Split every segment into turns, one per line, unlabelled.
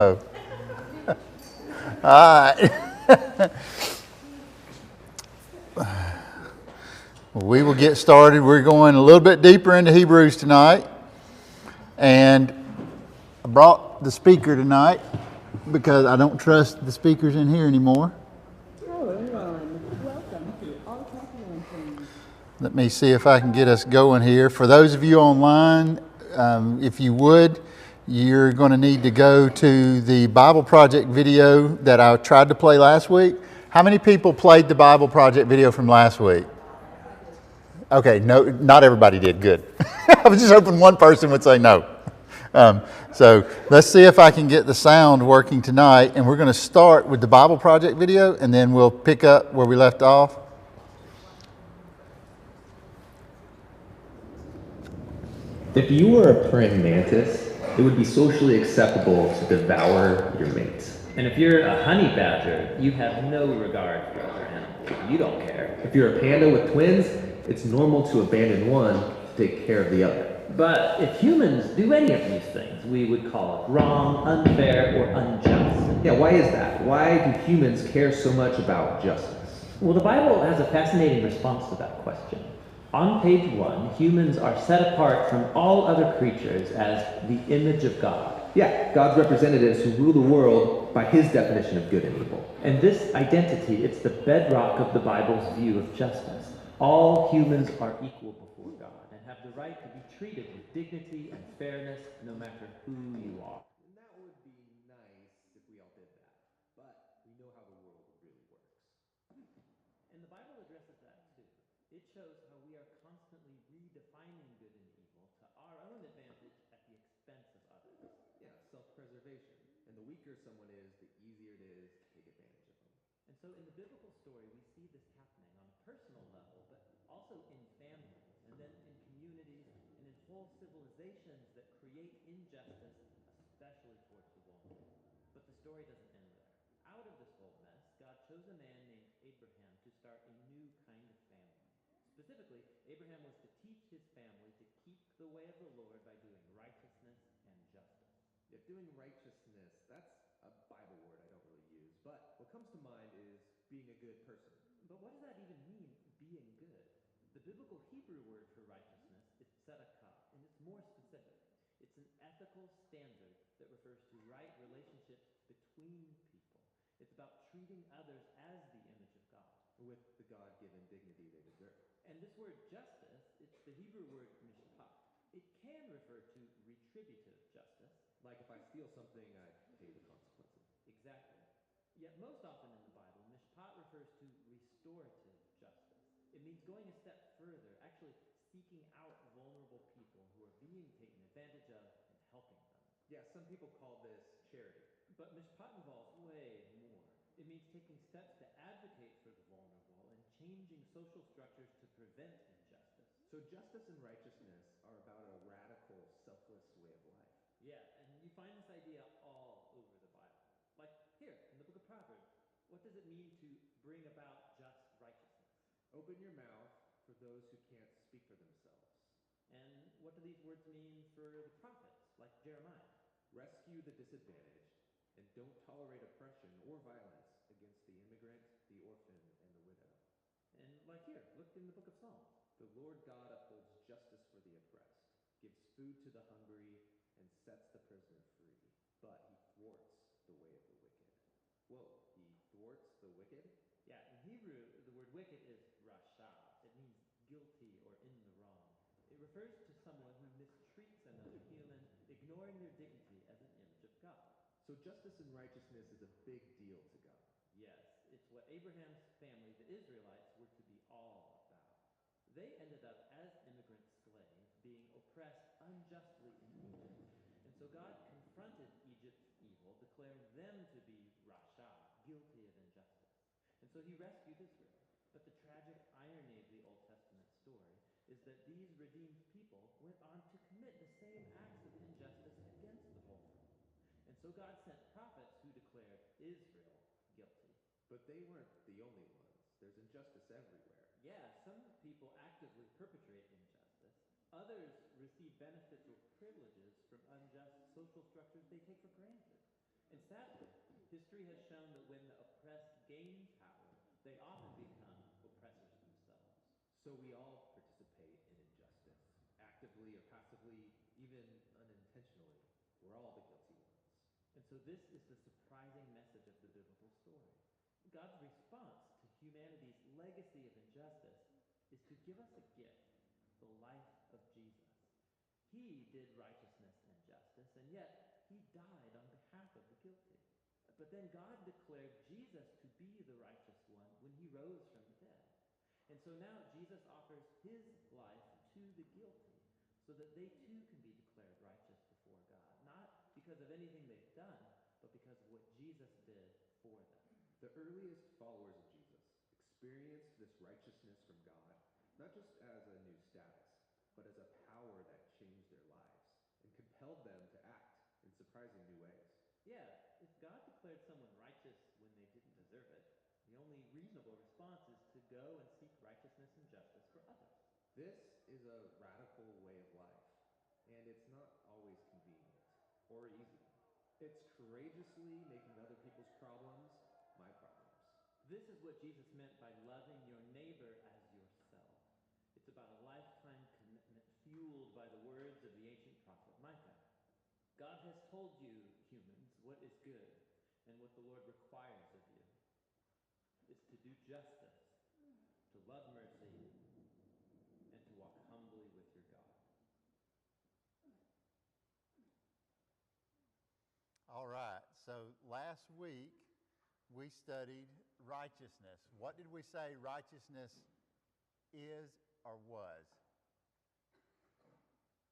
Oh. All right. We will get started. We're going a little bit deeper into Hebrews tonight. And I brought the speaker tonight because I don't trust the speakers in here anymore. Let me see if I can get us going here. For those of you online, if you would, you're going to need to go to the Bible Project video that I tried to play last week. How many people played the Bible Project video from last week? Okay, no, not everybody did. Good. I was just hoping one person would say no. So let's see if I can get the sound working tonight. And we're going to start with the Bible Project video, and then we'll pick up where we left off.
If you were a praying mantis, it would be socially acceptable to devour your mates.
And if you're a honey badger, you have no regard for other animals. You don't care.
If you're a panda with twins, it's normal to abandon one to take care of the other.
But if humans do any of these things, we would call it wrong, unfair, or unjust.
Yeah, why is that? Why do humans care so much about justice?
Well, the Bible has a fascinating response to that question. On page 1, humans are set apart from all other creatures as the image of God.
Yeah, God's representatives who rule the world by his definition of good and evil.
And this identity, it's the bedrock of the Bible's view of justice. All humans are equal before God and have the right to be treated with dignity and fairness no matter who you are.
And that would be nice if we all did that. But we know how the world really works.
And the Bible addresses that too. It shows how we are constantly redefining good and evil to our own advantage at the expense of others.
Yeah, self-preservation. And the weaker someone is, the easier it is to take advantage of them.
And so in the biblical story, we see this happening on a personal level, but also in families, and then in communities, and in whole civilizations that create injustice, especially towards the vulnerable. But the story doesn't end there. Out of this whole mess, God chose a man named Abraham to start a new kind of family. Specifically, Abraham was to teach his family to keep the way of the Lord by doing righteousness and justice.
Yeah, doing righteousness, that's a Bible word I don't really use, but what comes to mind is being a good person.
But what does that even mean, being good? The biblical Hebrew word for righteousness is tzedakah, and it's more specific. It's an ethical standard that refers to right relationships between people. It's about treating others as the image of God.
With the God-given dignity they deserve.
And this word justice, it's the Hebrew word mishpat. It can refer to retributive justice.
Like if I steal something, I pay the consequences.
Exactly. Yet most often in the Bible, mishpat refers to restorative justice. It means going a step further, actually seeking out vulnerable people who are being taken advantage of and helping them.
Yeah, some people call this charity.
But mishpat involves way more. It means taking steps to advocate for the vulnerable and changing social structures to prevent injustice.
So justice and righteousness are about a radical, selfless way of life.
Yeah, and you find this idea all over the Bible. Like here, in the book of Proverbs, what does it mean to bring about just righteousness?
Open your mouth for those who can't speak for themselves.
And what do these words mean for the prophets, like Jeremiah?
Rescue the disadvantaged, and don't tolerate oppression or violence against the immigrant, the orphan, and the widow.
And like here, look in the book of Psalms.
The Lord God upholds justice for the oppressed, gives food to the hungry, and sets the prisoner free. But he thwarts the way of the wicked. Whoa, he thwarts the wicked?
Yeah, in Hebrew, the word wicked is rasha. It means guilty or in the wrong. It refers to someone who mistreats another human, ignoring their dignity as an image of God.
So justice and righteousness is a big deal to God.
Yes, it's what Abraham's family, the Israelites, were to be all about. They ended up as immigrant slaves, being oppressed unjustly in Egypt. And so God confronted Egypt's evil, declaring them to be rasha, guilty of injustice. And so he rescued Israel. But the tragic irony of the Old Testament story is that these redeemed people went on to commit the same acts of injustice against the vulnerable. And so God sent prophets who declared Israel guilty.
But they weren't the only ones. There's injustice everywhere.
Yeah, some people actively perpetrate injustice. Others receive benefits or privileges from unjust social structures they take for granted. And History has shown that when the oppressed gain power, they often become oppressors themselves.
So we all participate in injustice, actively or passively, even unintentionally. We're all the guilty ones.
And so this is the surprising message of the biblical story. God's response to humanity's legacy of injustice is to give us a gift, the life of Jesus. He did righteousness and justice, and yet he died on behalf of the guilty. But then God declared Jesus to be the righteous one when he rose from the dead. And so now Jesus offers his life to the guilty so that they too can be declared righteous before God, not because of anything they've done, but because of what Jesus did for them.
The earliest followers of Jesus experienced this righteousness from God, not just as a new status, but as a power that changed their lives and compelled them to act in surprising new ways.
Yeah, if God declared someone righteous when they didn't deserve it, the only reasonable response is to go and seek righteousness and justice for others.
This is a radical way of life, and it's not always convenient or easy. It's courageously making other people's problems my problems.
This is what Jesus meant by loving your neighbor as yourself. It's about a lifetime commitment fueled by the words of the ancient prophet Micah. God has told you, humans, what is good and what the Lord requires of you. It's to do justice, to love mercy, and to walk humbly with your God.
All right, so last week we studied righteousness. What did we say righteousness is or was?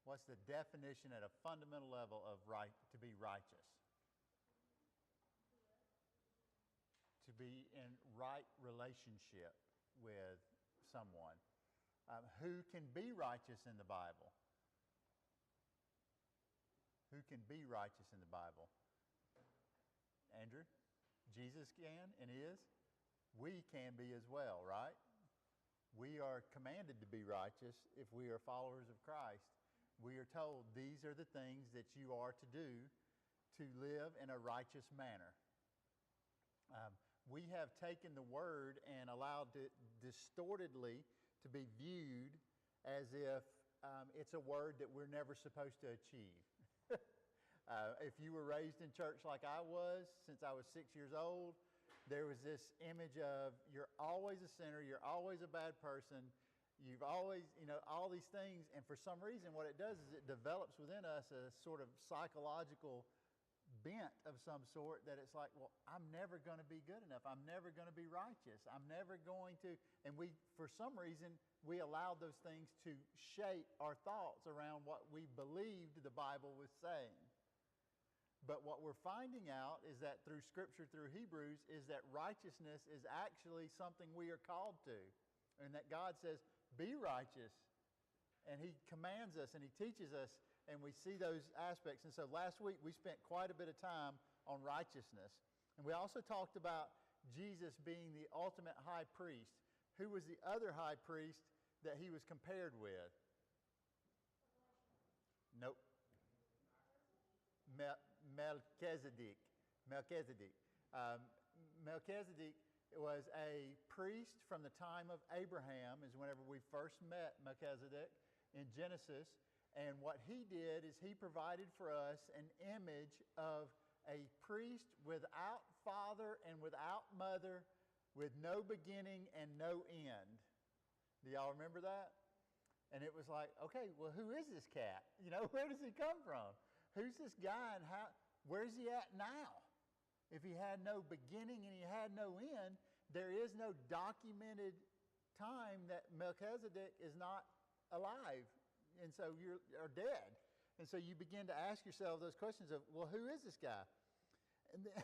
What's the definition at a fundamental level of to be righteous? To be in right relationship with someone. Who can be righteous in the Bible? Who can be righteous in the Bible? Andrew? Jesus can and is. We can be as well, right? We are commanded to be righteous if we are followers of Christ. We are told these are the things that you are to do to live in a righteous manner. We have taken the word and allowed it distortedly to be viewed as if it's a word that we're never supposed to achieve. If you were raised in church like I was since I was 6 years old, there was this image of you're always a sinner, you're always a bad person, you've always, all these things. And for some reason, what it does is it develops within us a sort of psychological bent of some sort that it's like, well, I'm never going to be good enough. I'm never going to be righteous. I'm never going to. And we, for some reason, we allowed those things to shape our thoughts around what we believed the Bible was saying. But what we're finding out is that through Scripture, through Hebrews, is that righteousness is actually something we are called to. And that God says, be righteous. And He commands us and He teaches us, and we see those aspects. And so last week we spent quite a bit of time on righteousness. And we also talked about Jesus being the ultimate high priest. Who was the other high priest that He was compared with? Nope. Melchizedek. Melchizedek was a priest from the time of Abraham, is whenever we first met Melchizedek in Genesis. And what he did is he provided for us an image of a priest without father and without mother, with no beginning and no end. Do y'all remember that? And it was like, okay, well, who is this cat? Where does he come from? Who's this guy and where's he at now? If he had no beginning and he had no end, there is no documented time that Melchizedek is not alive. And so you're dead. And so you begin to ask yourself those questions of, well, who is this guy? And then,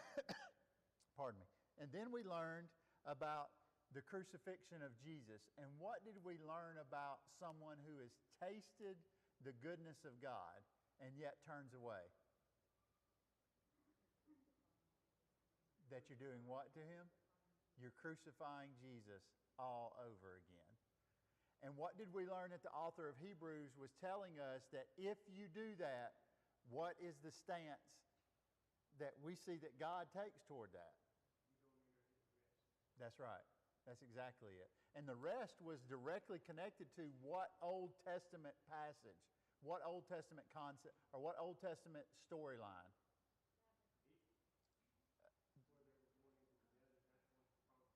pardon me. And then we learned about the crucifixion of Jesus. And what did we learn about someone who has tasted the goodness of God and yet turns away? That you're doing what to Him? You're crucifying Jesus all over again. And what did we learn that the author of Hebrews was telling us? That if you do that, what is the stance that we see that God takes toward that. That's right. That's exactly it. And the rest was directly connected to what Old Testament passage, what Old Testament concept, or what Old Testament storyline?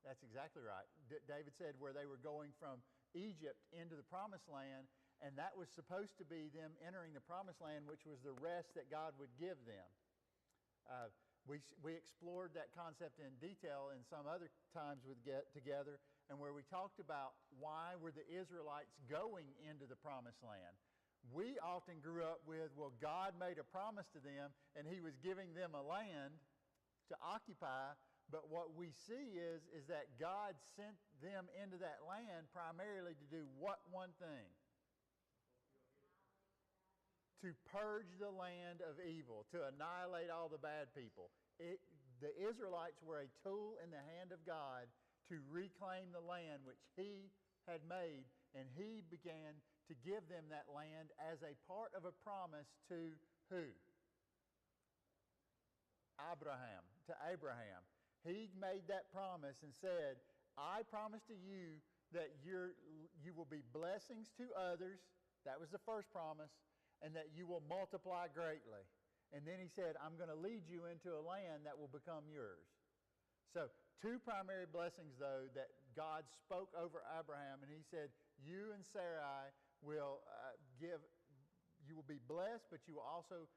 That's exactly right. David said where they were going from Egypt into the Promised Land, and that was supposed to be them entering the Promised Land, which was the rest that God would give them. We explored that concept in detail in some other times with Get Together, and where we talked about why were the Israelites going into the Promised Land. We often grew up with, well, God made a promise to them, and He was giving them a land to occupy. But what we see is that God sent them into that land primarily to do what one thing? To purge the land of evil, to annihilate all the bad people. The Israelites were a tool in the hand of God to reclaim the land which He had made, and He began to give them that land as a part of a promise to who? To Abraham. He made that promise and said, I promise to you that you will be blessings to others. That was the first promise. And that you will multiply greatly. And then He said, I'm going to lead you into a land that will become yours. So, two primary blessings, though, that God spoke over Abraham. And He said, you and Sarai will you will be blessed, but you will also,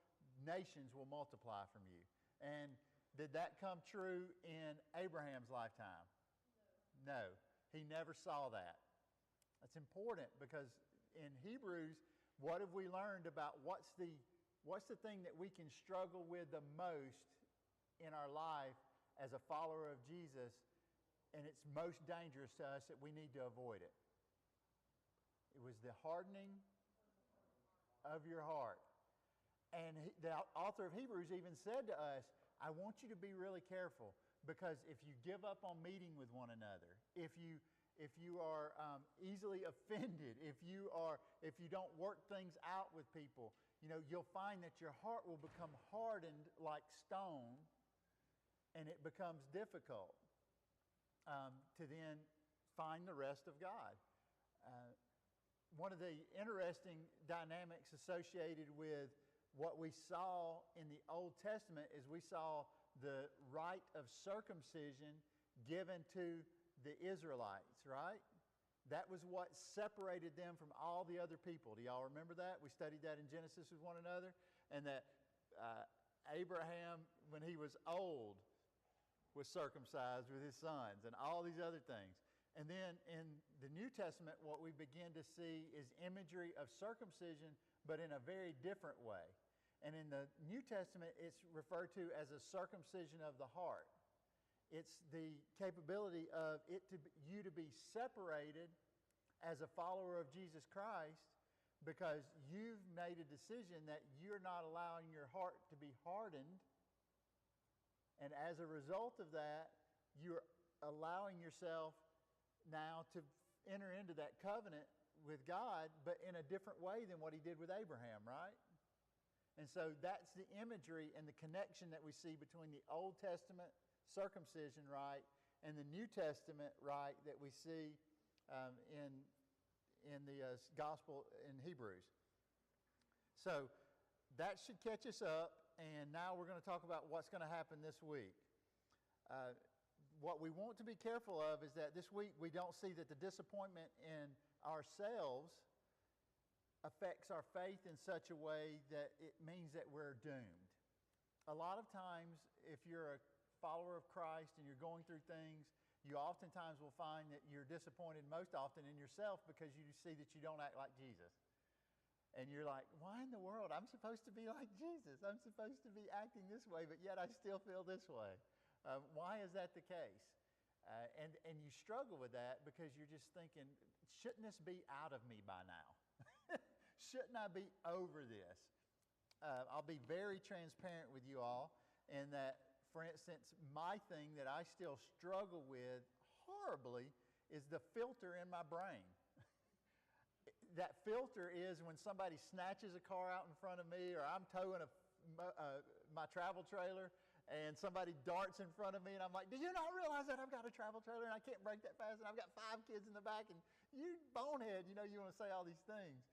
nations will multiply from you. And did that come true in Abraham's lifetime? No. He never saw that. That's important because in Hebrews, what have we learned about what's the thing that we can struggle with the most in our life as a follower of Jesus, and it's most dangerous to us that we need to avoid it? It was the hardening of your heart. And the author of Hebrews even said to us, I want you to be really careful, because if you give up on meeting with one another, if you are easily offended, if you don't work things out with people, you'll find that your heart will become hardened like stone, and it becomes difficult to then find the rest of God. One of the interesting dynamics associated with what we saw in the Old Testament is we saw the rite of circumcision given to the Israelites, right? That was what separated them from all the other people. Do y'all remember that? We studied that in Genesis with one another. And that Abraham, when he was old, was circumcised with his sons and all these other things. And then in the New Testament, what we begin to see is imagery of circumcision, but in a very different way. And in the New Testament, it's referred to as a circumcision of the heart. It's the capability of you to be separated as a follower of Jesus Christ, because you've made a decision that you're not allowing your heart to be hardened. And as a result of that, you're allowing yourself now to enter into that covenant with God, but in a different way than what He did with Abraham, right? And so that's the imagery and the connection that we see between the Old Testament circumcision rite and the New Testament rite that we see in the gospel in Hebrews. So that should catch us up, and now we're going to talk about what's going to happen this week. What we want to be careful of is that this week we don't see that the disappointment in ourselves affects our faith in such a way that it means that we're doomed. A lot of times, if you're a follower of Christ and you're going through things, you oftentimes will find that you're disappointed most often in yourself because you see that you don't act like Jesus. And you're like, why in the world? I'm supposed to be like Jesus. I'm supposed to be acting this way, but yet I still feel this way. Why is that the case? And you struggle with that because you're just thinking, shouldn't this be out of me by now? Shouldn't I be over this? I'll be very transparent with you all in that, for instance, my thing that I still struggle with horribly is the filter in my brain. That filter is when somebody snatches a car out in front of me, or I'm towing my travel trailer and somebody darts in front of me, and I'm like, do you not realize that I've got a travel trailer and I can't brake that fast, and I've got 5 kids in the back, and you bonehead, you want to say all these things.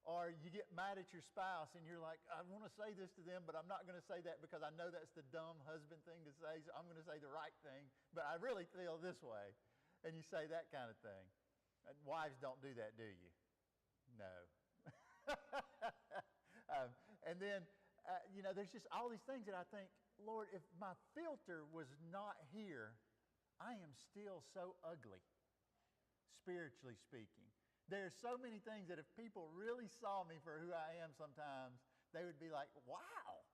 Or you get mad at your spouse and you're like, I want to say this to them, but I'm not going to say that because I know that's the dumb husband thing to say, so I'm going to say the right thing, but I really feel this way. And you say that kind of thing. And wives don't do that, do you? No. And then, there's just all these things that I think, Lord, if my filter was not here, I am still so ugly, spiritually speaking. There's so many things that if people really saw me for who I am sometimes, they would be like, wow,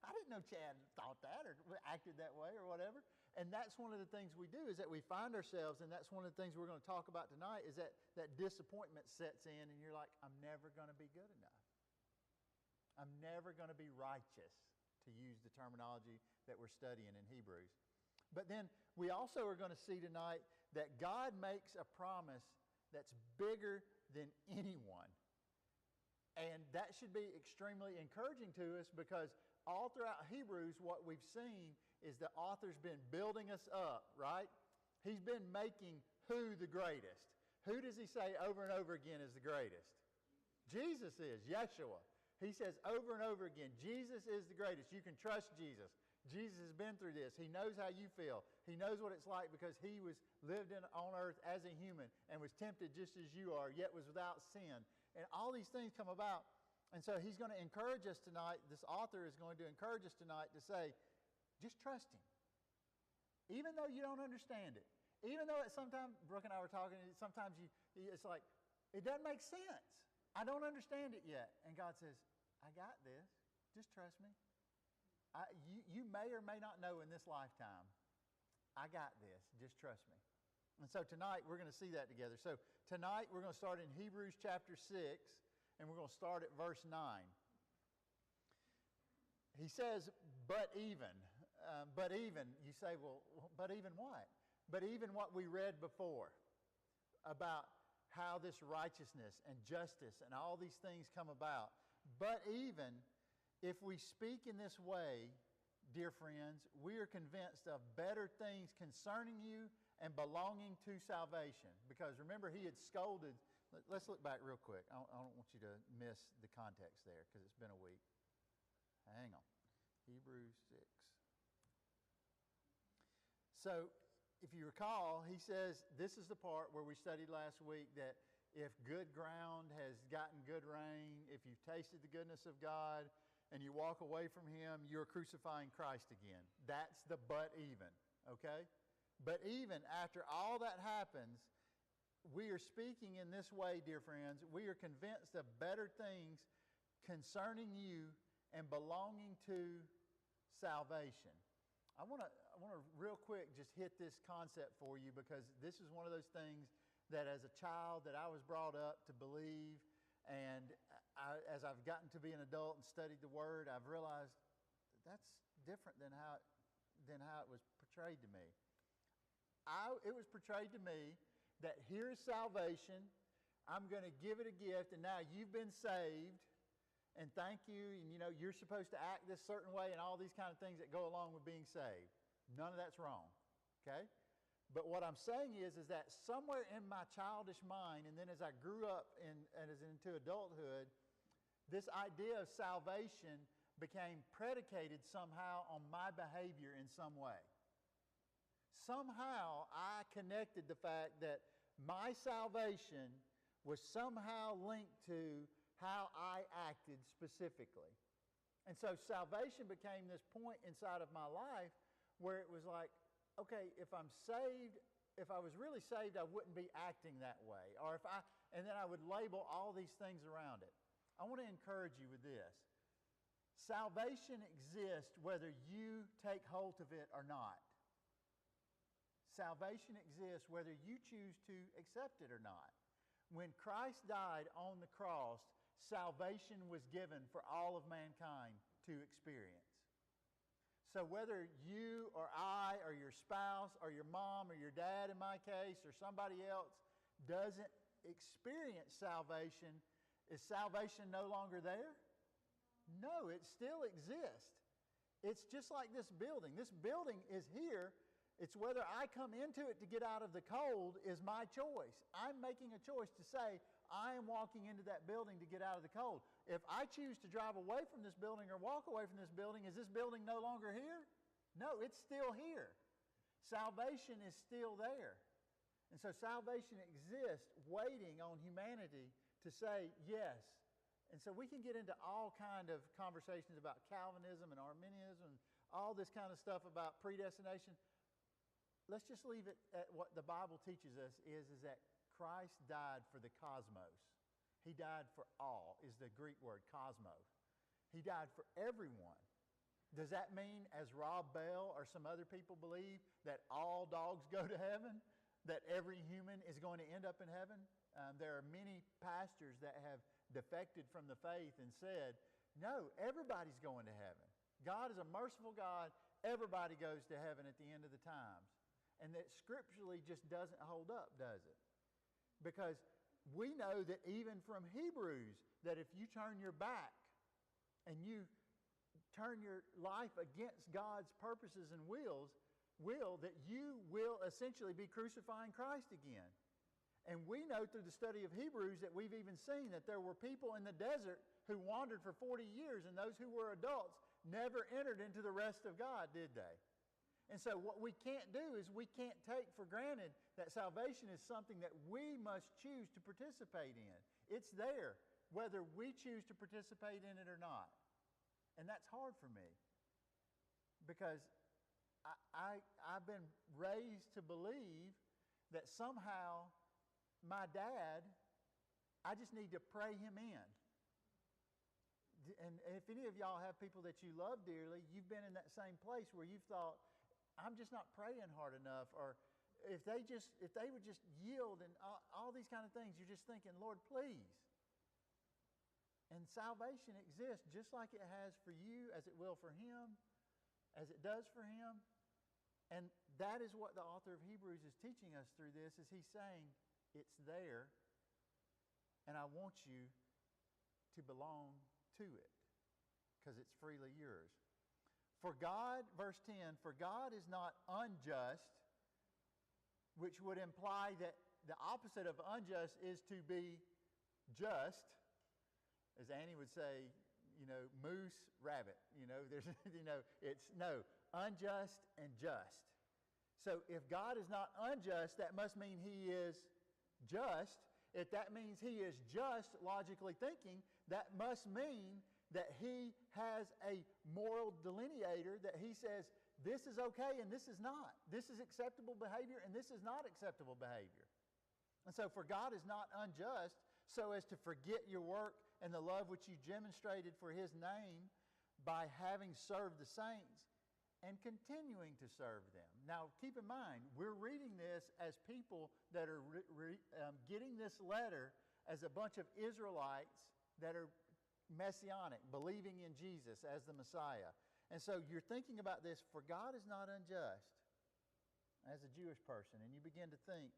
I didn't know Chad thought that or acted that way or whatever. And that's one of the things we do, is that we find ourselves, and that's one of the things we're going to talk about tonight, is that disappointment sets in and you're like, I'm never going to be good enough. I'm never going to be righteous, to use the terminology that we're studying in Hebrews. But then we also are going to see tonight that God makes a promise that's bigger than anyone. And that should be extremely encouraging to us, because all throughout Hebrews, what we've seen is the author's been building us up, right? He's been making who the greatest. Who does he say over and over again is the greatest? Jesus is, Yeshua. He says over and over again, Jesus is the greatest. You can trust Jesus. Jesus has been through this. He knows how you feel. He knows what it's like, because he lived on earth as a human and was tempted just as you are, yet was without sin. And all these things come about. And so he's going to encourage us tonight. This author is going to encourage us tonight to say, just trust him. Even though you don't understand it. Even though sometimes, Brooke and I were talking, sometimes it's like, it doesn't make sense. I don't understand it yet. And God says, I got this. Just trust me. You may or may not know in this lifetime, I got this. Just trust me. And so tonight we're going to see that together. So tonight we're going to start in Hebrews chapter 6, and we're going to start at verse 9. He says, but even, you say, well, but even what? But even what we read before about how this righteousness and justice and all these things come about. But even if we speak in this way, dear friends, we are convinced of better things concerning you and belonging to salvation. Because remember, he had scolded. Let's look back real quick. I don't want you to miss the context there, because it's been a week. Hang on. Hebrews 6. So, if you recall, he says, this is the part where we studied last week, that if good ground has gotten good rain, if you've tasted the goodness of God, and you walk away from him, you're crucifying Christ again. That's the but even, okay? But even after all that happens, we are speaking in this way, dear friends. We are convinced of better things concerning you and belonging to salvation. I want to real quick just hit this concept for you, because this is one of those things that as a child that I was brought up to believe, and as I've gotten to be an adult and studied the Word, I've realized that's different than how it was portrayed to me. It was portrayed to me that here's salvation, I'm going to give it a gift, and now you've been saved, and thank you, and you're supposed to act this certain way, and all these kind of things that go along with being saved. None of that's wrong, okay? But what I'm saying is that somewhere in my childish mind, and then as I grew up and as into adulthood, this idea of salvation became predicated somehow on my behavior in some way. Somehow I connected the fact that my salvation was somehow linked to how I acted specifically. And so salvation became this point inside of my life where it was like, okay, if I'm saved, if I was really saved, I wouldn't be acting that way. And then I would label all these things around it. I want to encourage you with this. Salvation exists whether you take hold of it or not. Salvation exists whether you choose to accept it or not. When Christ died on the cross, salvation was given for all of mankind to experience. So whether you or I or your spouse or your mom or your dad in my case or somebody else doesn't experience salvation, is salvation no longer there? No, it still exists. It's just like this building. This building is here. It's whether I come into it to get out of the cold is my choice. I'm making a choice to say, I am walking into that building to get out of the cold. If I choose to drive away from this building or walk away from this building, is this building no longer here? No, it's still here. Salvation is still there. And so salvation exists waiting on humanity to say yes. And so we can get into all kind of conversations about Calvinism and Arminianism and all this kind of stuff about predestination. Let's just leave it at what the Bible teaches us is that Christ died for the cosmos. He died for all, is the Greek word, cosmos. He died for everyone. Does that mean, as Rob Bell or some other people believe, that all dogs go to heaven? That every human is going to end up in heaven? There are many pastors that have defected from the faith and said, no, everybody's going to heaven. God is a merciful God. Everybody goes to heaven at the end of the times. And that scripturally just doesn't hold up, does it? Because we know that even from Hebrews, that if you turn your back and you turn your life against God's purposes and will, that you will essentially be crucifying Christ again. And we know through the study of Hebrews that we've even seen that there were people in the desert who wandered for 40 years, and those who were adults never entered into the rest of God, did they? And so what we can't do is we can't take for granted that salvation is something that we must choose to participate in. It's there, whether we choose to participate in it or not. And that's hard for me, because I've been raised to believe that somehow my dad, I just need to pray him in. And if any of y'all have people that you love dearly, you've been in that same place where you've thought, I'm just not praying hard enough. Or if they would just yield and all these kind of things, you're just thinking, Lord, please. And salvation exists just like it has for you, as it will for him, as it does for him. And that is what the author of Hebrews is teaching us through this, is he's saying, it's there, and I want you to belong to it, because it's freely yours. For God, verse 10, for God is not unjust, which would imply that the opposite of unjust is to be just. As Annie would say, moose, rabbit. There's, it's unjust and just. So if God is not unjust, that must mean he is just. If that means he is just, logically thinking, that must mean that he has a moral delineator, that he says, this is okay and this is not. This is acceptable behavior and this is not acceptable behavior. And so for God is not unjust so as to forget your work and the love which you demonstrated for his name by having served the saints and continuing to serve them. Now keep in mind, we're reading this as people that are getting this letter as a bunch of Israelites that are messianic, believing in Jesus as the Messiah. And so you're thinking about this, for God is not unjust, as a Jewish person, and you begin to think,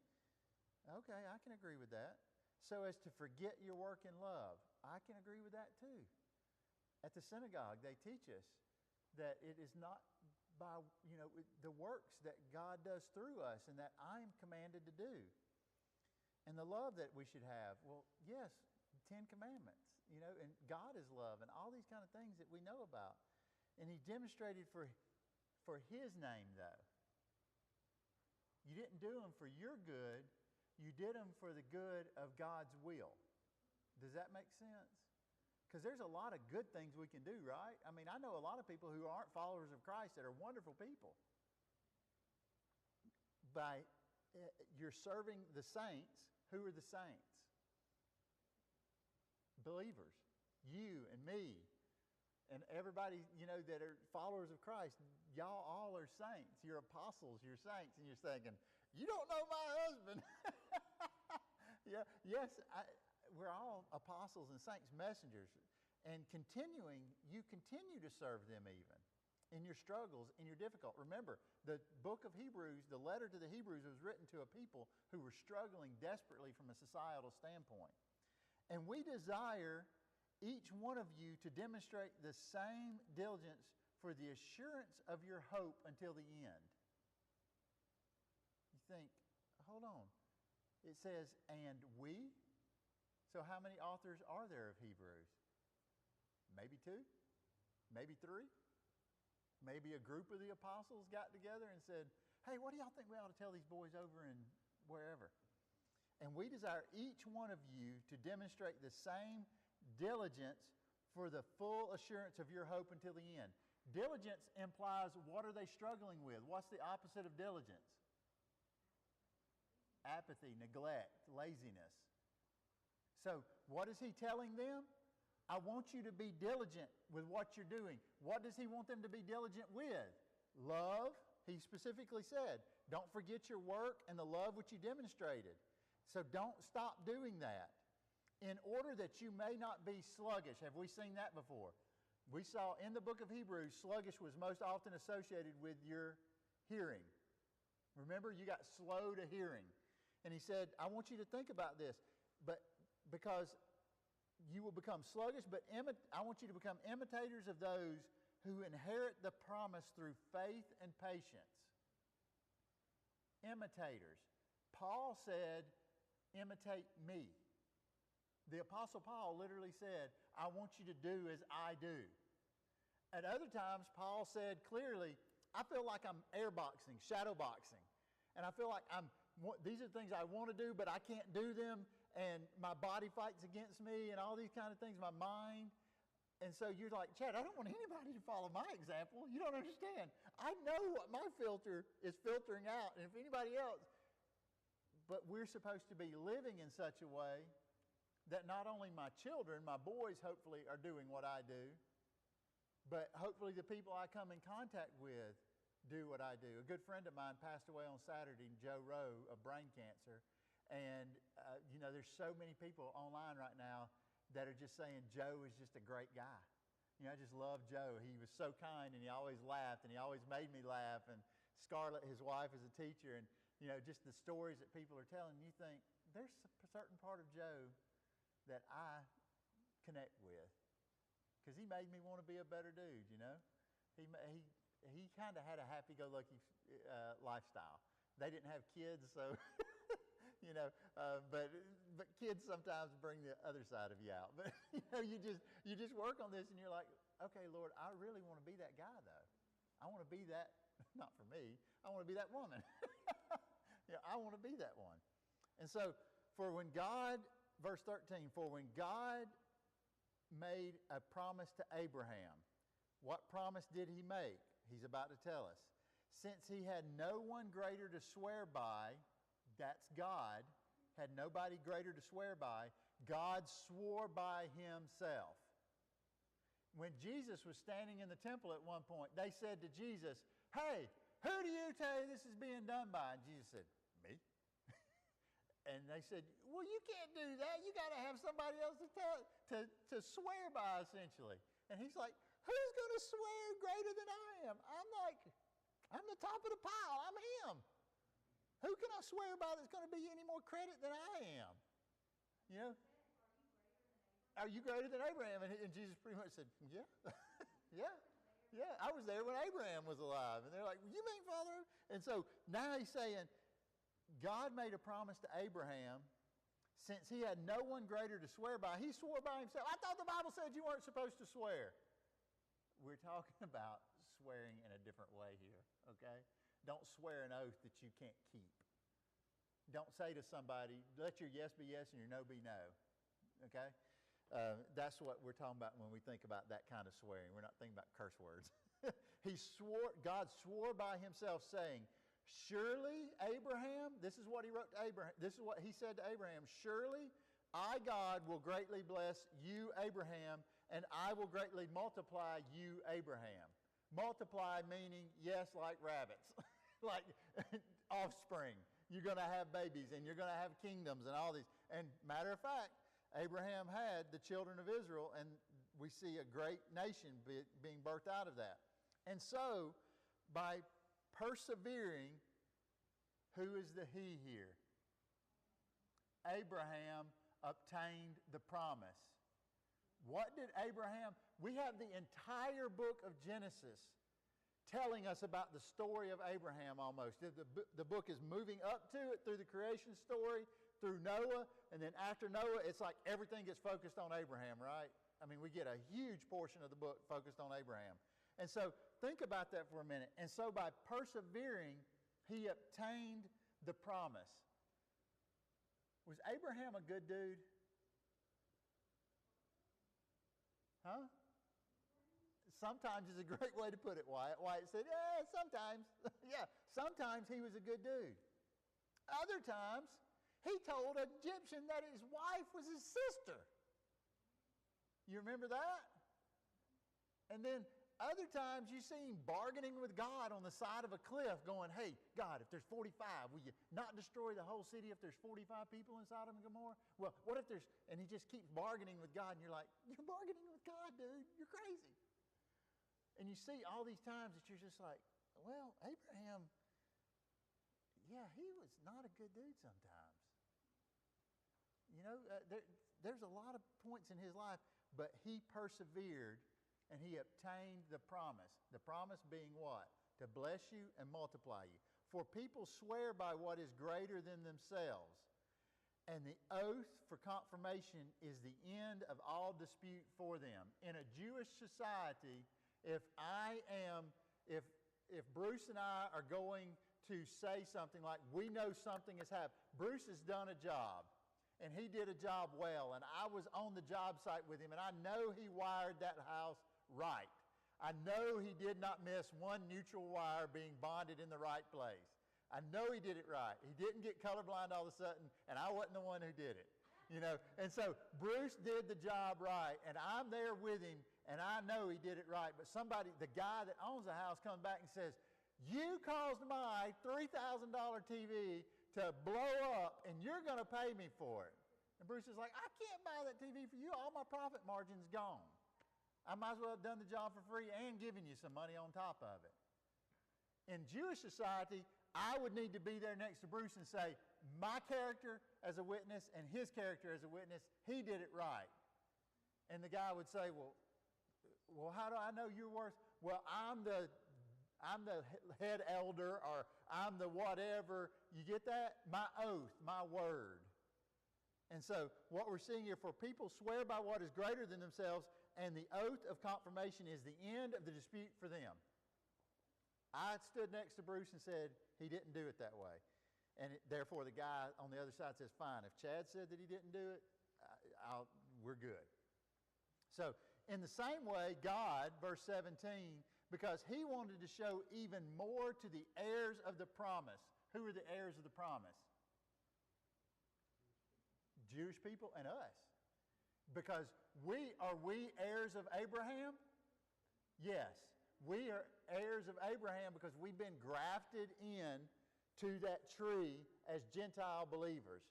okay, I can agree with that. So as to forget your work in love, I can agree with that too. At the synagogue, they teach us that it is not by, the works that God does through us and that I am commanded to do. And the love that we should have, well, yes, 10 Commandments, and God is love and all these kind of things that we know about. And he demonstrated for his name, though. You didn't do them for your good. You did them for the good of God's will. Does that make sense? Because there's a lot of good things we can do, right? I mean, I know a lot of people who aren't followers of Christ that are wonderful people. You're serving the saints. Who are the saints? Believers. You and me. And everybody, that are followers of Christ, y'all all are saints. You're apostles, you're saints. And you're thinking, you don't know my husband. Yeah, yes, we're all apostles and saints, messengers. And you continue to serve them even in your struggles, in your difficult. Remember, the book of Hebrews, the letter to the Hebrews was written to a people who were struggling desperately from a societal standpoint. And we desire each one of you to demonstrate the same diligence for the assurance of your hope until the end. You think, hold on. It says, and we? So how many authors are there of Hebrews? Maybe 2? Maybe 3? Maybe a group of the apostles got together and said, hey, what do y'all think we ought to tell these boys over in wherever? And we desire each one of you to demonstrate the same diligence for the full assurance of your hope until the end. Diligence implies, what are they struggling with? What's the opposite of diligence? Apathy, neglect, laziness. So what is he telling them? I want you to be diligent with what you're doing. What does he want them to be diligent with? Love. He specifically said, don't forget your work and the love which you demonstrated. So don't stop doing that. In order that you may not be sluggish. Have we seen that before? We saw in the book of Hebrews, sluggish was most often associated with your hearing. Remember, you got slow to hearing. And he said, I want you to think about this, but because you will become sluggish, but I want you to become imitators of those who inherit the promise through faith and patience. Imitators. Paul said, imitate me. The Apostle Paul literally said, I want you to do as I do. At other times, Paul said clearly, I feel like I'm airboxing, shadow boxing. And I feel like these are things I want to do, but I can't do them. And my body fights against me and all these kind of things, my mind. And so you're like, Chad, I don't want anybody to follow my example. You don't understand. I know what my filter is filtering out. And if anybody else, but we're supposed to be living in such a way that not only my children, my boys hopefully are doing what I do, but hopefully the people I come in contact with do what I do. A good friend of mine passed away on Saturday, Joe Rowe, of brain cancer. And, there's so many people online right now that are just saying Joe is just a great guy. I just love Joe. He was so kind and he always laughed and he always made me laugh. And Scarlett, his wife, is a teacher. And, just the stories that people are telling, you think there's a certain part of Joe that I connect with. Because he made me want to be a better dude, He kind of had a happy-go-lucky lifestyle. They didn't have kids, so... but kids sometimes bring the other side of you out. But you just work on this, and you're like, okay, Lord, I really want to be that guy, though. I want to be that, not for me. I want to be that woman. I want to be that one. And so, verse 13, for when God made a promise to Abraham, what promise did he make? He's about to tell us. Since he had no one greater to swear by, that's God, had nobody greater to swear by, God swore by himself. When Jesus was standing in the temple at one point, they said to Jesus, hey, who do you say this is being done by? And Jesus said, me. And they said, well, you can't do that. You got to have somebody else to swear by, essentially. And he's like, who's going to swear greater than I am? I'm the top of the pile. I'm him. Who can I swear by that's going to be any more credit than I am? Are you greater than Abraham? And Jesus pretty much said, yeah. yeah. I was there when Abraham was alive. And they're like, you mean, Father? And so now he's saying, God made a promise to Abraham. Since he had no one greater to swear by, he swore by himself. I thought the Bible said you weren't supposed to swear. We're talking about swearing in a different way here, okay? Don't swear an oath that you can't keep. Don't say to somebody, let your yes be yes and your no be no, okay? That's what we're talking about when we think about that kind of swearing. We're not thinking about curse words. God swore by himself, saying, surely, Abraham, this is what he wrote to Abraham, this is what he said to Abraham, surely I, God, will greatly bless you, Abraham, and I will greatly multiply you, Abraham. Multiply meaning, yes, like rabbits, like offspring. You're going to have babies and you're going to have kingdoms and all these. And matter of fact, Abraham had the children of Israel, and we see a great nation being birthed out of that. And so, by persevering, who is the he here? Abraham obtained the promise. What did Abraham, We have the entire book of Genesis telling us about the story of Abraham almost. The book is moving up to it through the creation story, through Noah, and then after Noah, it's like everything gets focused on Abraham, right? I mean, we get a huge portion of the book focused on Abraham. And so think about that for a minute. And so by persevering, he obtained the promise. Was Abraham a good dude? Huh? Sometimes is a great way to put it, Wyatt. Wyatt said, yeah, sometimes. Yeah, sometimes he was a good dude. Other times, he told an Egyptian that his wife was his sister. You remember that? And then other times you see him bargaining with God on the side of a cliff going, hey, God, if there's 45, will you not destroy the whole city if there's 45 people in Sodom and Gomorrah? Well, what if there's, and he just keeps bargaining with God, and you're like, you're bargaining with God, dude. You're crazy. And you see all these times that you're just like, well, Abraham, yeah, he was not a good dude sometimes. You know, there's a lot of points in his life, but he persevered and he obtained the promise. The promise being what? To bless you and multiply you. For people swear by what is greater than themselves, and the oath for confirmation is the end of all dispute for them. In a Jewish society, if Bruce and I are going to say something like, we know something has happened. Bruce has done a job, and he did a job well, and I was on the job site with him, and I know he wired that house right. I know he did not miss one neutral wire being bonded in the right place. I know he did it right. He didn't get colorblind all of a sudden, and I wasn't the one who did it. You know, and so Bruce did the job right, and I'm there with him, and I know he did it right. But somebody, the guy that owns the house, comes back and says, you caused my $3,000 TV to blow up, and you're going to pay me for it. And Bruce is like, I can't buy that TV for you. All my profit margin's gone. I might as well have done the job for free and given you some money on top of it. In Jewish society, I would need to be there next to Bruce and say, my character as a witness and his character as a witness, he did it right. And the guy would say, well, how do I know you're worth? Well, I'm the head elder, or I'm the whatever. You get that? My oath, my word. And so what we're seeing here, for people swear by what is greater than themselves, and the oath of confirmation is the end of the dispute for them. I stood next to Bruce and said, he didn't do it that way. And therefore the guy on the other side says, fine, if Chad said that he didn't do it, we're good. So in the same way, God, verse 17, because he wanted to show even more to the heirs of the promise. Who are the heirs of the promise? Jewish people and us. Because we heirs of Abraham? Yes. We are heirs of Abraham because we've been grafted in to that tree as Gentile believers.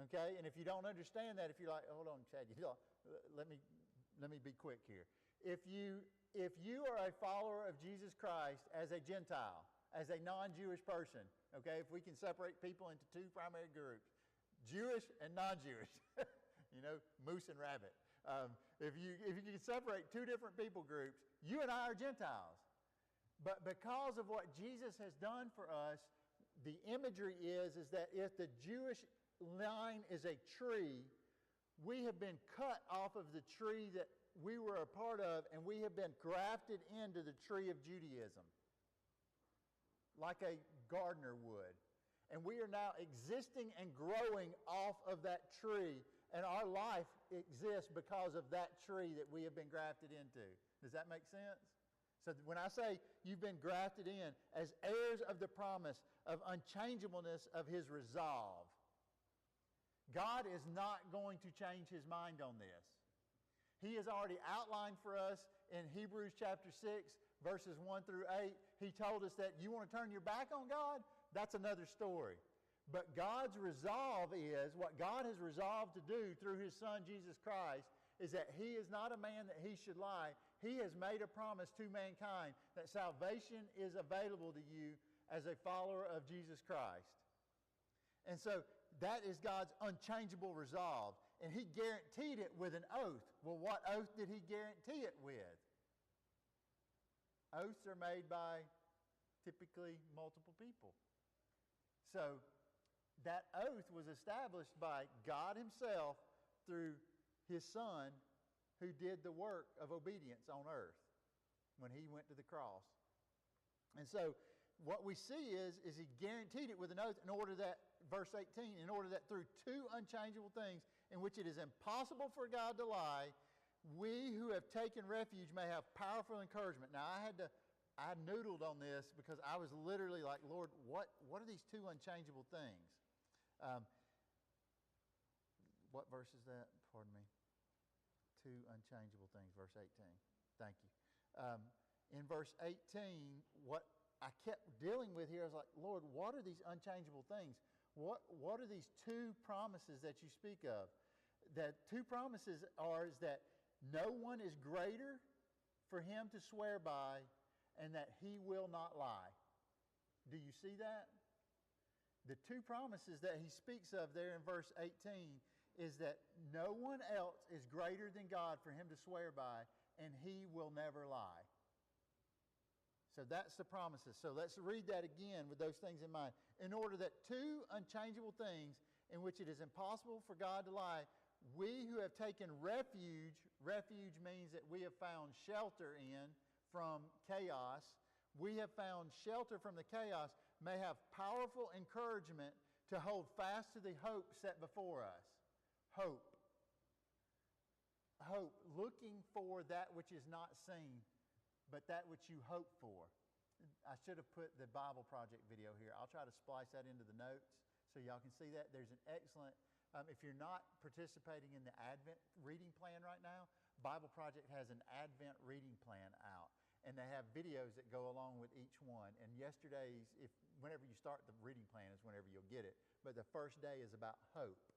Okay? And if you don't understand that, if you're like, hold on, Chad, let me be quick here. If you are a follower of Jesus Christ as a Gentile, as a non-Jewish person, okay, if we can separate people into two primary groups, Jewish and non-Jewish, you know, moose and rabbit. If you can separate two different people groups, you and I are Gentiles. But because of what Jesus has done for us, the imagery is that if the Jewish line is a tree, we have been cut off of the tree that we were a part of, and we have been grafted into the tree of Judaism, like a gardener would. And we are now existing and growing off of that tree, and our life exists because of that tree that we have been grafted into. Does that make sense? So when I say you've been grafted in as heirs of the promise of unchangeableness of his resolve, God is not going to change his mind on this. He has already outlined for us in Hebrews chapter 6, verses 1 through 8. He told us that you want to turn your back on God? That's another story. But God's resolve is, what God has resolved to do through his Son Jesus Christ, is that he is not a man that he should lie. He has made a promise to mankind that salvation is available to you as a follower of Jesus Christ. And so that is God's unchangeable resolve. And he guaranteed it with an oath. Well, what oath did he guarantee it with? Oaths are made by typically multiple people. So that oath was established by God himself through his Son, who did the work of obedience on earth when he went to the cross. And so what we see is he guaranteed it with an oath in order that, verse 18, in order that through two unchangeable things in which it is impossible for God to lie, we who have taken refuge may have powerful encouragement. Now I noodled on this because I was literally like, Lord, what are these two unchangeable things? What verse is that? Pardon me. Two unchangeable things, verse 18. Thank you. In verse 18, what I kept dealing with here, I was like, Lord, what are these unchangeable things? What are these two promises that you speak of? That two promises is that no one is greater for him to swear by, and that he will not lie. Do you see that? The two promises that he speaks of there in verse 18 is that no one else is greater than God for him to swear by, and he will never lie. So that's the promises. So let's read that again with those things in mind. In order that two unchangeable things in which it is impossible for God to lie, we who have taken refuge means that we have found shelter in from chaos, we have found shelter from the chaos, may have powerful encouragement to hold fast to the hope set before us. Hope. Hope, looking for that which is not seen, but that which you hope for. I should have put the Bible Project video here. I'll try to splice that into the notes so y'all can see that. There's an excellent, if you're not participating in the Advent reading plan right now, Bible Project has an Advent reading plan out. And they have videos that go along with each one. And yesterday's, whenever you start the reading plan is whenever you'll get it. But the first day is about hope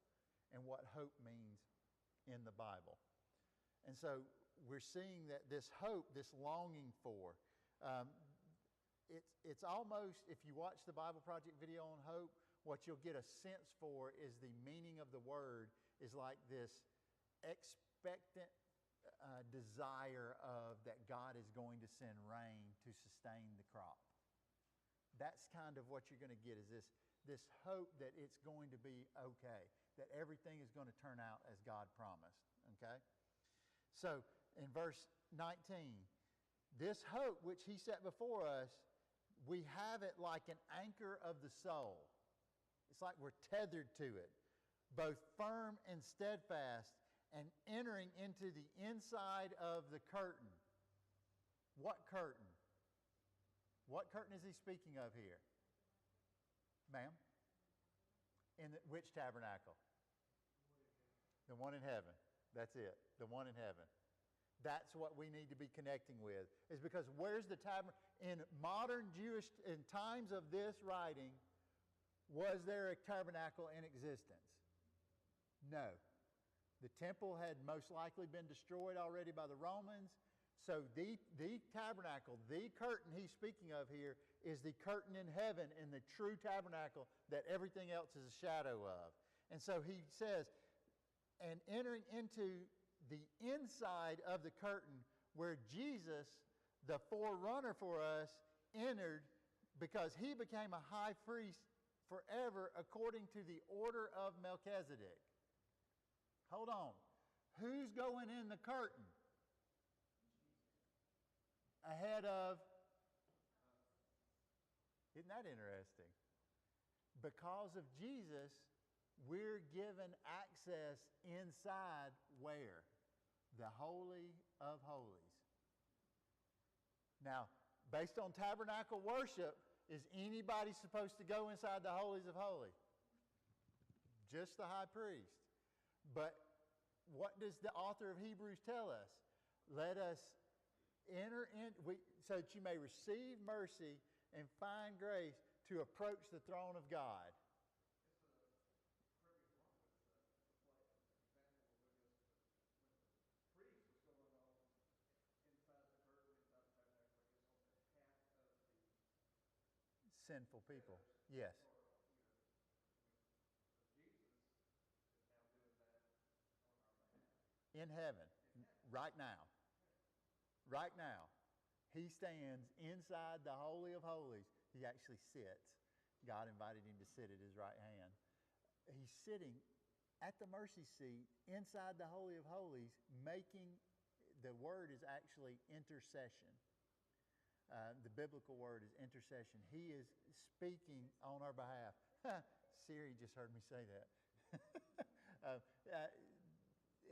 and what hope means in the Bible. And so we're seeing that this hope, this longing for, it's almost, if you watch the Bible Project video on hope, what you'll get a sense for is the meaning of the word is like this expectant desire of that God is going to send rain to sustain the crop. That's kind of what you're going to get, is this hope that it's going to be okay, that everything is going to turn out as God promised. Okay? So in verse 19, this hope which he set before us, we have it like an anchor of the soul. It's like we're tethered to it, both firm and steadfast, and entering into the inside of the curtain. What curtain? What curtain is he speaking of here? Ma'am? In which tabernacle? The one in heaven. That's it. The one in heaven. That's what we need to be connecting with. Is because where's the tabernacle? In modern Jewish, in times of this writing, was there a tabernacle in existence? No. The temple had most likely been destroyed already by the Romans. So the tabernacle, the curtain he's speaking of here, is the curtain in heaven and the true tabernacle that everything else is a shadow of. And so he says, and entering into the inside of the curtain where Jesus, the forerunner for us, entered because he became a high priest forever according to the order of Melchizedek. Hold on. Who's going in the curtain? Ahead of... Isn't that interesting? Because of Jesus, we're given access inside where? The Holy of Holies. Now, based on tabernacle worship, is anybody supposed to go inside the Holies of Holies? Just the high priest. But what does the author of Hebrews tell us? Let us enter in, so that you may receive mercy and find grace to approach the throne of God.
It's a perfect one with the example of when the priest was going on inside the curtain, inside the tabernacle, I guess on behalf of the
Sinful people. Yes.
Jesus is now doing that
in heaven, right now. Right now. He stands inside the Holy of Holies. He actually sits. God invited him to sit at his right hand. He's sitting at the mercy seat inside the Holy of Holies, making, the word is actually intercession. The biblical word is intercession. He is speaking on our behalf. Siri just heard me say that.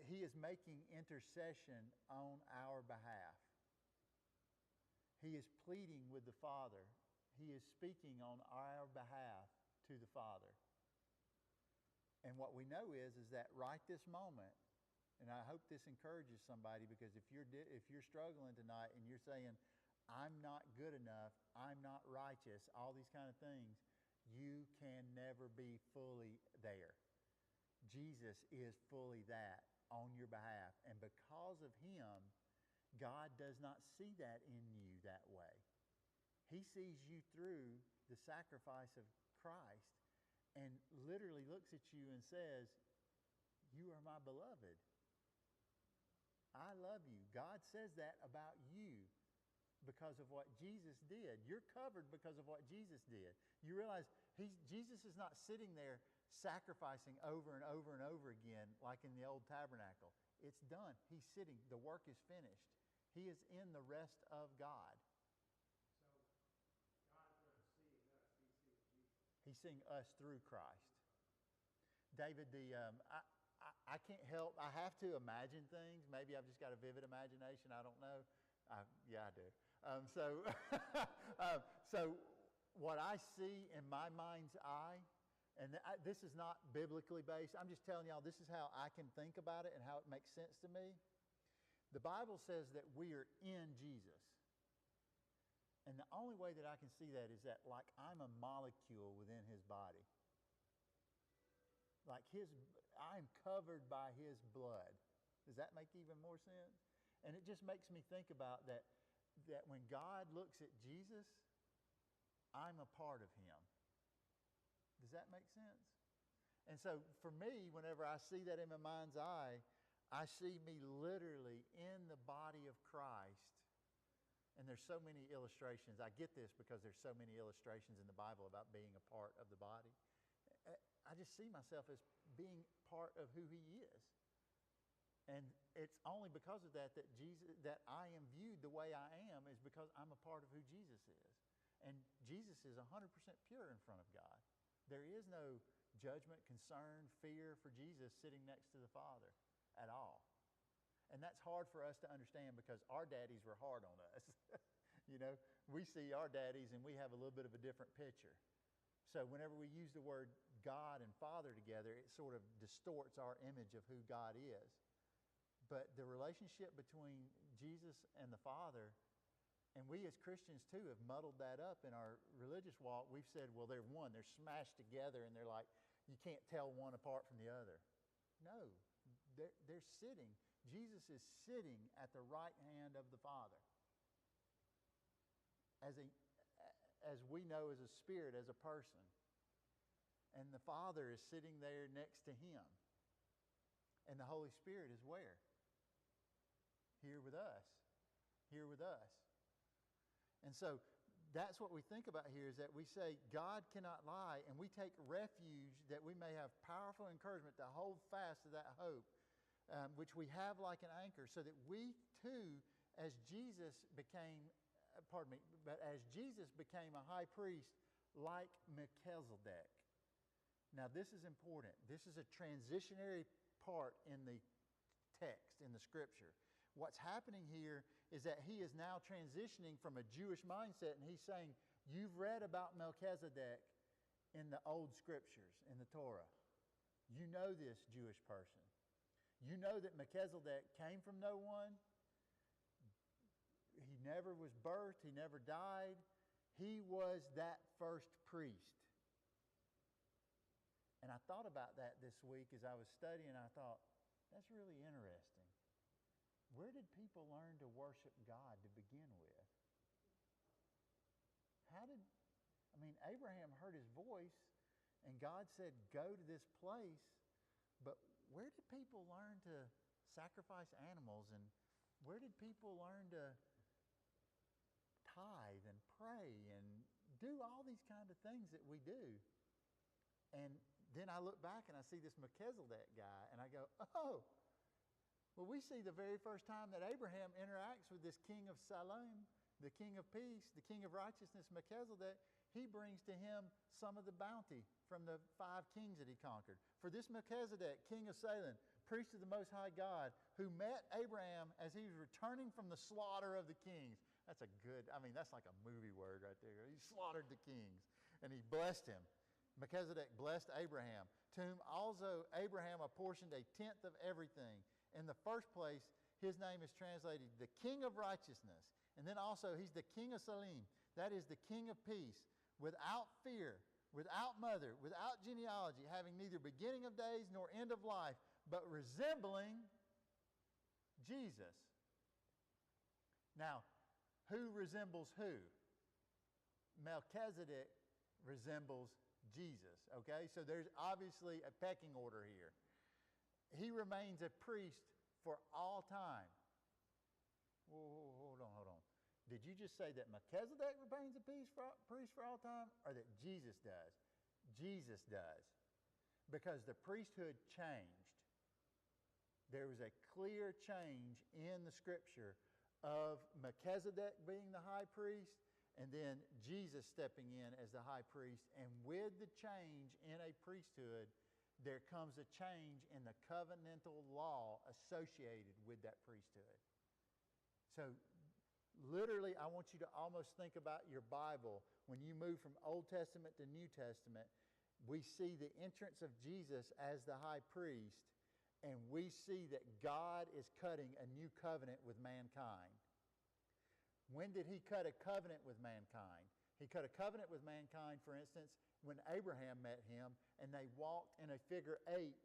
He is making intercession on our behalf. He is pleading with the Father. He is speaking on our behalf to the Father. And what we know is that right this moment, and I hope this encourages somebody, because if you're struggling tonight and you're saying, I'm not good enough, I'm not righteous, all these kind of things, you can never be fully there. Jesus is fully that on your behalf. And because of him, God does not see that in you that way. He sees you through the sacrifice of Christ and literally looks at you and says, you are my beloved. I love you. God says that about you because of what Jesus did. You're covered because of what Jesus did. You realize Jesus is not sitting there sacrificing over and over and over again like in the old tabernacle. It's done. He's sitting. The work is finished. He is in the rest of God.
So God's not seeing us, he's seeing Jesus.
He's seeing us through Christ. David, I can't help, I have to imagine things. Maybe I've just got a vivid imagination. I don't know. Yeah, I do. So what I see in my mind's eye, and this is not biblically based. I'm just telling y'all this is how I can think about it and how it makes sense to me. The Bible says that we are in Jesus. And the only way that I can see that is that like I'm a molecule within his body. Like I'm covered by his blood. Does that make even more sense? And it just makes me think about that when God looks at Jesus, I'm a part of him. Does that make sense? And so for me, whenever I see that in my mind's eye, I see me literally in the body of Christ. And there's so many illustrations. I get this because there's so many illustrations in the Bible about being a part of the body. I just see myself as being part of who he is. And it's only because of that I am viewed the way I am is because I'm a part of who Jesus is. And Jesus is 100% pure in front of God. There is no judgment, concern, fear for Jesus sitting next to the Father at all. And that's hard for us to understand because our daddies were hard on us. You know, we see our daddies and we have a little bit of a different picture. So whenever we use the word God and Father together, it sort of distorts our image of who God is. But the relationship between Jesus and the Father, and we as Christians too have muddled that up in our religious walk. We've said, well, they're one. They're smashed together and they're like, you can't tell one apart from the other. No, they're sitting. Jesus is sitting at the right hand of the Father. As we know, as a spirit, as a person. And the Father is sitting there next to him. And the Holy Spirit is where? Here with us. Here with us. And so that's what we think about here is that we say God cannot lie, and we take refuge that we may have powerful encouragement to hold fast to that hope, which we have like an anchor, so that we too, as Jesus became a high priest like Melchizedek. Now this is important. This is a transitionary part in the text, in the scripture. What's happening here is that he is now transitioning from a Jewish mindset, and he's saying, you've read about Melchizedek in the old scriptures, in the Torah. You know this, Jewish person. You know that Melchizedek came from no one. He never was birthed. He never died. He was that first priest. And I thought about that this week as I was studying. I thought, that's really interesting. Where did people learn to worship God to begin with? Abraham heard his voice and God said, go to this place. But where did people learn to sacrifice animals, and where did people learn to tithe and pray and do all these kind of things that we do? And then I look back and I see this Melchizedek guy, and I go, oh, well, we see the very first time that Abraham interacts with this king of Salem, the king of peace, the king of righteousness, Melchizedek. He brings to him some of the bounty from the 5 kings that he conquered. For this Melchizedek, king of Salem, priest of the Most High God, who met Abraham as he was returning from the slaughter of the kings. That's a good, that's like a movie word right there. He slaughtered the kings, and he blessed him. Melchizedek blessed Abraham, to whom also Abraham apportioned 1/10 of everything. In the first place, his name is translated the King of Righteousness. And then also he's the King of Salem. That is the King of Peace, without fear, without mother, without genealogy, having neither beginning of days nor end of life, but resembling Jesus. Now, who resembles who? Melchizedek resembles Jesus, okay? So there's obviously a pecking order here. He remains a priest for all time. Whoa, hold on. Did you just say that Melchizedek remains a priest for all time, or that Jesus does? Jesus does. Because the priesthood changed. There was a clear change in the scripture of Melchizedek being the high priest, and then Jesus stepping in as the high priest. And with the change in a priesthood, there comes a change in the covenantal law associated with that priesthood. So literally, I want you to almost think about your Bible. When you move from Old Testament to New Testament, we see the entrance of Jesus as the high priest, and we see that God is cutting a new covenant with mankind. When did he cut a covenant with mankind? He cut a covenant with mankind, for instance, when Abraham met him and they walked in a figure 8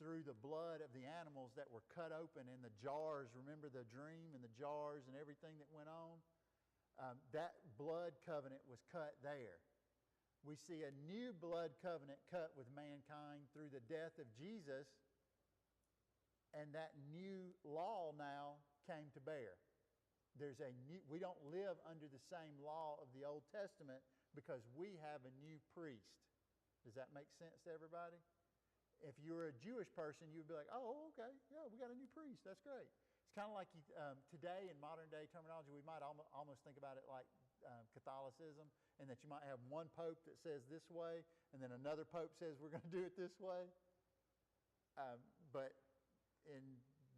through the blood of the animals that were cut open in the jars. Remember the dream and the jars and everything that went on? That blood covenant was cut there. We see a new blood covenant cut with mankind through the death of Jesus, and that new law now came to bear. We don't live under the same law of the Old Testament because we have a new priest. Does that make sense to everybody? If you were a Jewish person, you would be like, oh, okay, yeah, we got a new priest. That's great. It's kind of like today in modern day terminology, we might almost think about it like Catholicism, and that you might have one pope that says this way, and then another pope says we're going to do it this way. But in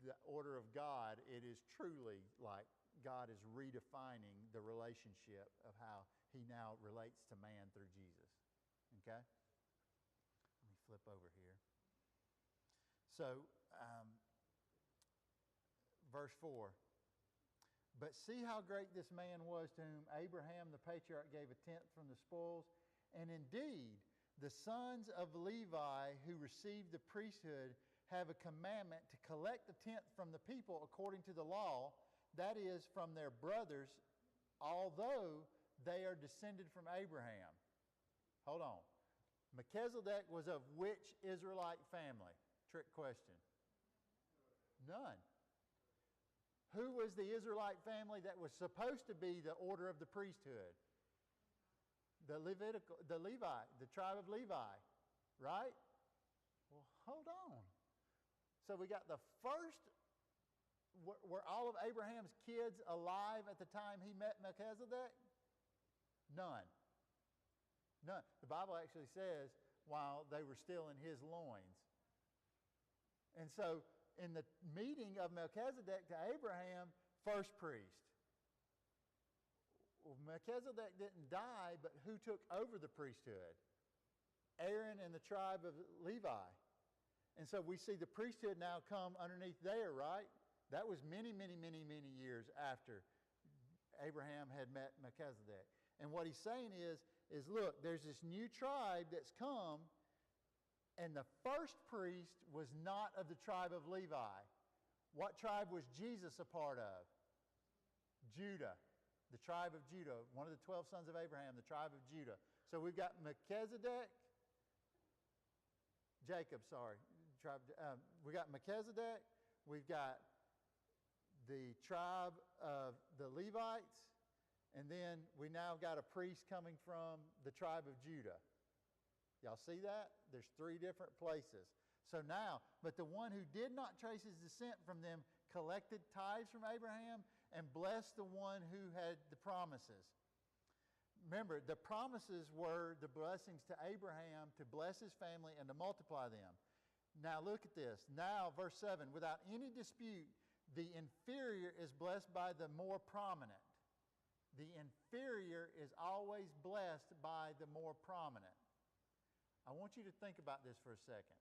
the order of God, it is truly like God is redefining the relationship of how he now relates to man through Jesus. Okay? Let me flip over here. So, verse 4. But see how great this man was, to whom Abraham the patriarch gave 1/10 from the spoils. And indeed, the sons of Levi who received the priesthood have a commandment to collect 1/10 from the people according to the law, that is, from their brothers, although they are descended from Abraham. Hold on. Melchizedek was of which Israelite family? Trick question. None. Who was the Israelite family that was supposed to be the order of the priesthood? The Levi, the tribe of Levi, right? Well, hold on. So we got the first. Were all of Abraham's kids alive at the time he met Melchizedek? None. None. The Bible actually says while they were still in his loins. And so in the meeting of Melchizedek to Abraham, first priest. Well, Melchizedek didn't die, but who took over the priesthood? Aaron and the tribe of Levi. And so we see the priesthood now come underneath there, right? That was many, many, many, many years after Abraham had met Melchizedek. And what he's saying is look, there's this new tribe that's come, and the first priest was not of the tribe of Levi. What tribe was Jesus a part of? Judah, the tribe of Judah, one of the 12 sons of Abraham, the tribe of Judah. So we've got we got Melchizedek, we've got the tribe of the Levites, and then we now got a priest coming from the tribe of Judah. Y'all see that? There's 3 different places. So now, but the one who did not trace his descent from them collected tithes from Abraham and blessed the one who had the promises. Remember, the promises were the blessings to Abraham to bless his family and to multiply them. Now look at this. Now, verse 7, without any dispute, the inferior is blessed by the more prominent. The inferior is always blessed by the more prominent. I want you to think about this for a second.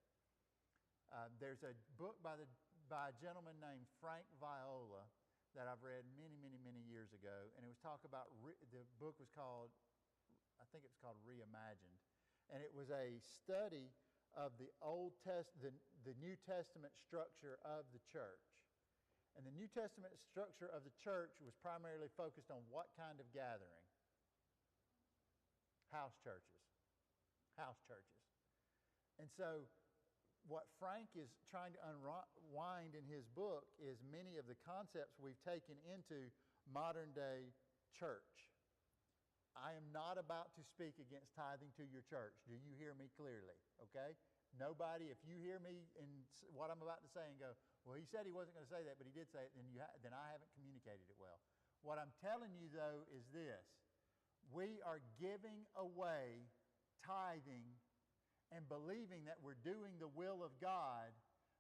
There's a book by a gentleman named Frank Viola that I've read many years ago, and it was talk about, the book was called, I think it was called Reimagined, and it was a study of the the New Testament structure of the church. And the New Testament structure of the church was primarily focused on what kind of gathering? House churches. House churches. And so what Frank is trying to unwind in his book is many of the concepts we've taken into modern day church. I am not about to speak against tithing to your church. Do you hear me clearly? Okay? Nobody, if you hear me in what I'm about to say and go, well, he said he wasn't going to say that, but he did say it, then I haven't communicated it well. What I'm telling you, though, is this. We are giving away tithing and believing that we're doing the will of God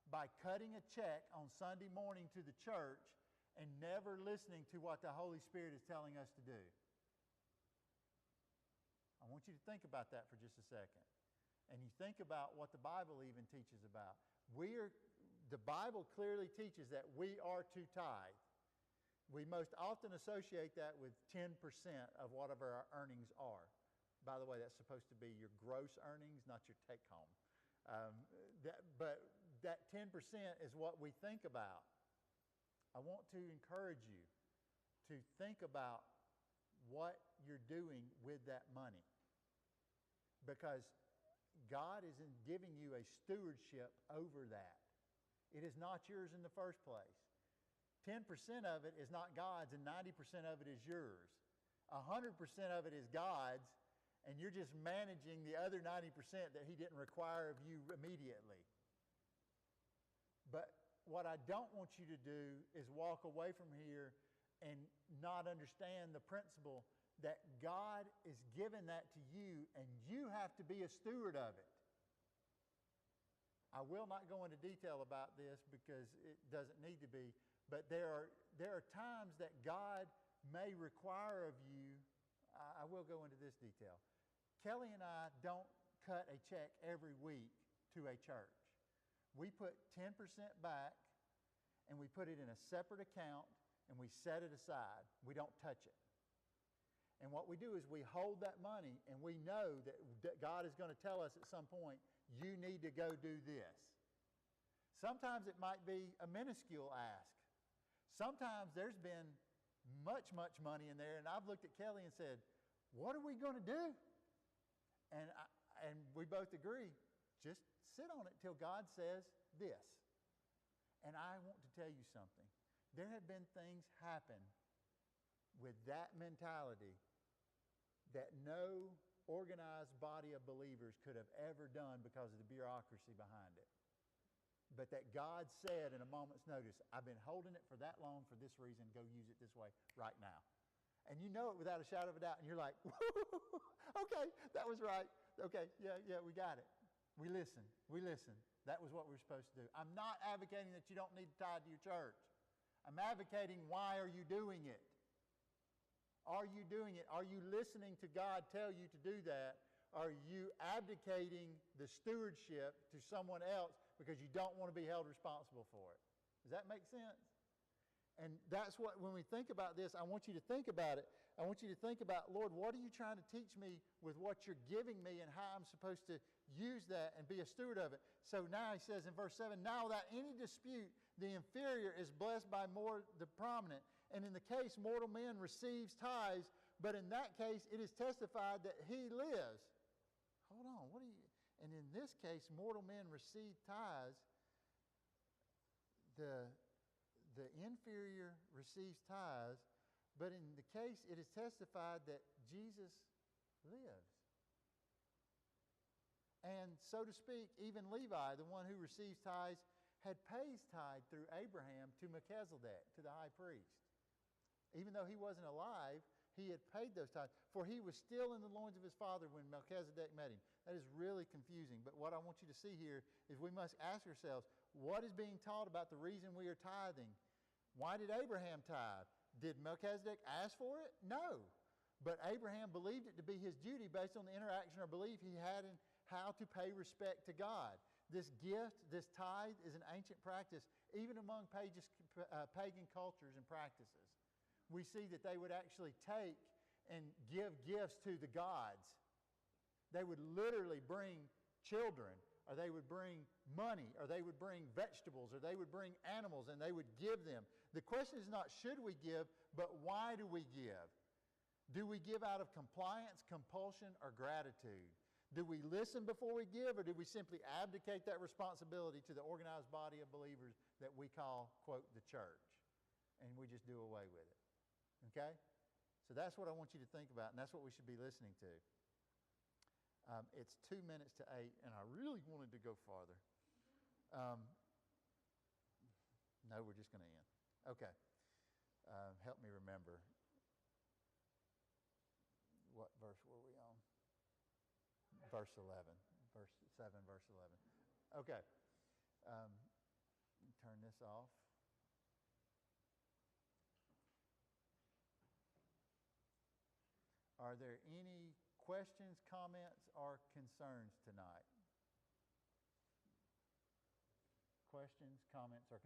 by cutting a check on Sunday morning to the church and never listening to what the Holy Spirit is telling us to do. I want you to think about that for just a second. And you think about what the Bible even teaches about. The Bible clearly teaches that we are to tithe. We most often associate that with 10% of whatever our earnings are. By the way, that's supposed to be your gross earnings, not your take home. But that 10% is what we think about. I want to encourage you to think about what you're doing with that money. Because God is giving you a stewardship over that. It is not yours in the first place. 10% of it is not God's and 90% of it is yours. 100% of it is God's, and you're just managing the other 90% that He didn't require of you immediately. But what I don't want you to do is walk away from here and not understand the principle that God is giving that to you and you have to be a steward of it. I will not go into detail about this because it doesn't need to be, but there are times that God may require of you. I will go into this detail. Kelly and I don't cut a check every week to a church. We put 10% back and we put it in a separate account and we set it aside. We don't touch it. And what we do is we hold that money and we know that God is going to tell us at some point, you need to go do this. Sometimes it might be a minuscule ask. Sometimes there's been much money in there, and I've looked at Kelly and said, what are we going to do? And we both agree, just sit on it till God says this. And I want to tell you something. There have been things happen with that mentality that no organized body of believers could have ever done because of the bureaucracy behind it. But that God said in a moment's notice, I've been holding it for that long for this reason, go use it this way right now. And you know it without a shadow of a doubt, and you're like, okay, that was right. Okay, yeah, we got it. We listened. That was what we were supposed to do. I'm not advocating that you don't need to tithe to your church. I'm advocating, why are you doing it? Are you doing it? Are you listening to God tell you to do that? Are you abdicating the stewardship to someone else because you don't want to be held responsible for it? Does that make sense? And that's what, when we think about this, I want you to think about it. I want you to think about, Lord, what are you trying to teach me with what you're giving me and how I'm supposed to use that and be a steward of it? So now he says in verse 7, now without any dispute, the inferior is blessed by more the prominent. And in the case, mortal man receives tithes, but in that case, it is testified that he lives. Hold on, and in this case, mortal men receive tithes. the inferior receives tithes, but in the case it is testified that Jesus lives. And so to speak, even Levi, the one who receives tithes, had paid tithe through Abraham to Melchizedek, to the high priest. Even though he wasn't alive, he had paid those tithes, for he was still in the loins of his father when Melchizedek met him. That is really confusing. But what I want you to see here is we must ask ourselves, what is being taught about the reason we are tithing? Why did Abraham tithe? Did Melchizedek ask for it? No. But Abraham believed it to be his duty based on the interaction or belief he had in how to pay respect to God. This gift, this tithe, is an ancient practice, even among pagan cultures and practices. We see that they would actually take and give gifts to the gods. They would literally bring children, or they would bring money, or they would bring vegetables, or they would bring animals, and they would give them. The question is not should we give, but why do we give? Do we give out of compliance, compulsion, or gratitude? Do we listen before we give, or do we simply abdicate that responsibility to the organized body of believers that we call, quote, the church, and we just do away with it? Okay? So that's what I want you to think about, and that's what we should be listening to. It's 2 minutes to 8, and I really wanted to go farther. No, we're just going to end. Okay. Help me remember. What verse were we on? Verse 11. Verse 7, verse 11. Okay. Turn this off. Are there any questions, comments, or concerns tonight? Questions, comments, or concerns?